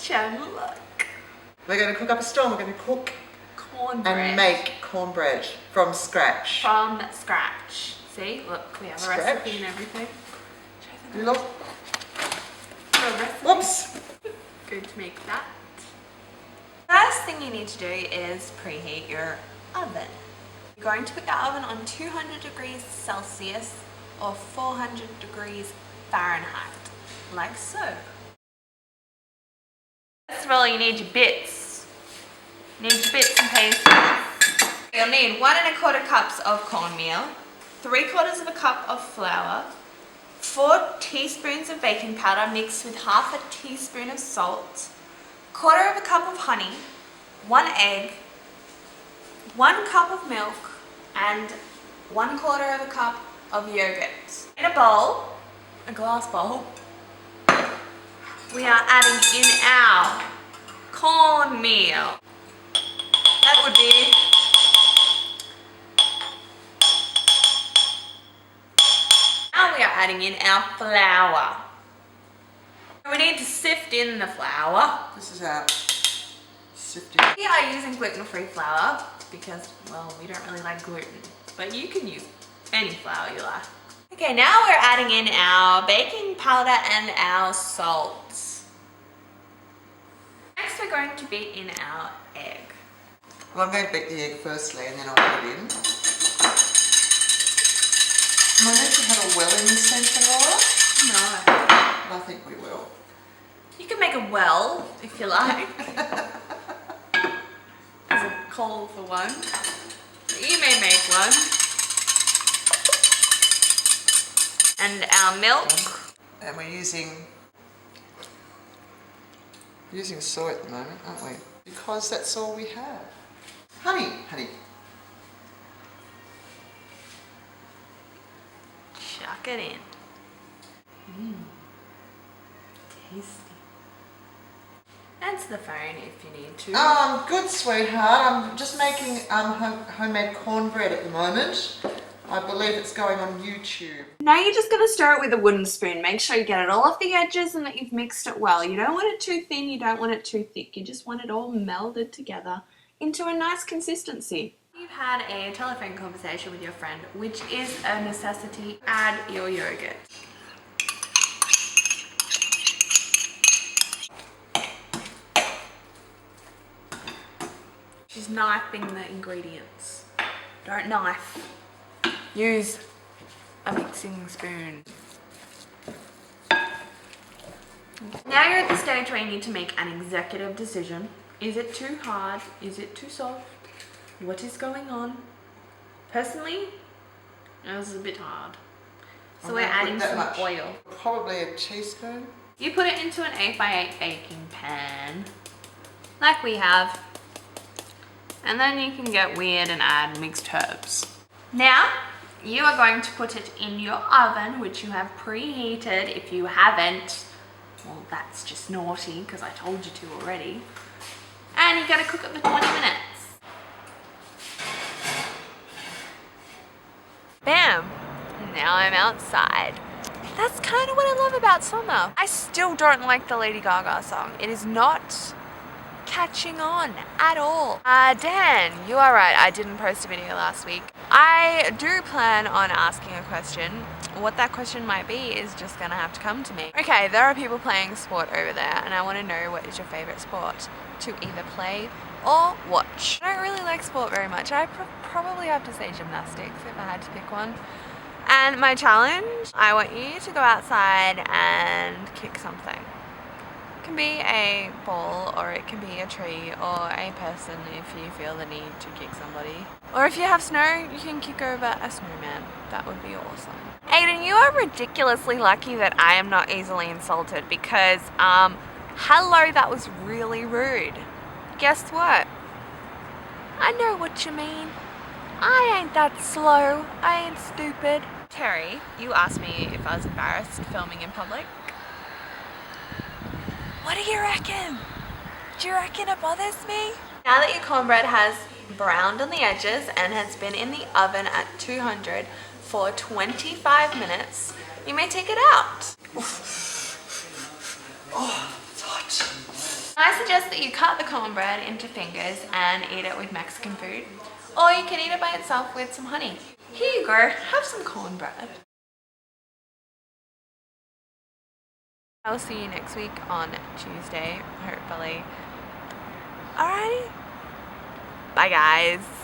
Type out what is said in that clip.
Jen, look. We're going to cook up a storm. We're going to cook Cornbread. and make cornbread from scratch. From scratch. See, look, we have a recipe and everything. Look. Whoops. Good to make that. First thing you need to do is preheat your oven. You're going to put your oven on 200 degrees Celsius or 400 degrees Fahrenheit, like so. First of all, you need your bits. You need your bits and pieces. You'll need 1 1/4 cups of cornmeal, 3/4 cup of flour, 4 teaspoons of baking powder mixed with 1/2 teaspoon of salt, 1/4 cup of honey, 1 egg, 1 cup of milk, and 1/4 cup of yogurt. In a bowl, a glass bowl, we are adding in our cornmeal. That would be now we are adding in our flour. We need to sift in the flour. This is our sifting. We are using gluten-free flour because, well, we don't really like gluten, but you can use any flour you like. Okay, now we're adding in our baking powder and our salt. Next we're going to beat in our egg. Well, I'm going to beat the egg firstly and then I'll put it in. Do I need to have a well in this centre, Laura? No. I think we will. You can make a well if you like. There's a call for one. You may make one. And our milk. And we're using soy at the moment, aren't we? Because that's all we have. Honey. Chuck it in. Tasty. Answer the phone if you need to. Good, sweetheart. I'm just making homemade cornbread at the moment. I believe it's going on YouTube. Now you're just going to stir it with a wooden spoon. Make sure you get it all off the edges and that you've mixed it well. You don't want it too thin, you don't want it too thick. You just want it all melded together into a nice consistency. You've had a telephone conversation with your friend, which is a necessity. Add your yogurt. She's knifing the ingredients. Don't knife. Use a mixing spoon. Now you're at the stage where you need to make an executive decision. Is it too hard? Is it too soft? What is going on? Personally, it was a bit hard. So we're adding some oil. Probably a teaspoon. You put it into an 8x8 baking pan, like we have. And then you can get weird and add mixed herbs. Now, you are going to put it in your oven, which you have preheated. If you haven't, well, that's just naughty because I told you to already. And you gotta cook it for 20 minutes. Bam! Now I'm outside. That's kind of what I love about summer. I still don't like the Lady Gaga song. It is not catching on at all. Dan, you are right. I didn't post a video last week. I do plan on asking a question. What that question might be is just gonna have to come to me. Okay, there are people playing sport over there and I want to know, what is your favorite sport to either play or watch? I don't really like sport very much. I probably have to say gymnastics if I had to pick one. And my challenge, I want you to go outside and kick something. It can be a ball, or it can be a tree, or a person if you feel the need to kick somebody. Or if you have snow, you can kick over a snowman. That would be awesome. Aiden, you are ridiculously lucky that I am not easily insulted because, hello, that was really rude. Guess what? I know what you mean. I ain't that slow. I ain't stupid. Terry, you asked me if I was embarrassed filming in public. What do you reckon? Do you reckon it bothers me? Now that your cornbread has browned on the edges and has been in the oven at 200 for 25 minutes, you may take it out. Oh, it's hot. I suggest that you cut the cornbread into fingers and eat it with Mexican food. Or you can eat it by itself with some honey. Here you go, have some cornbread. I'll see you next week on Tuesday, hopefully. Alrighty. Bye guys.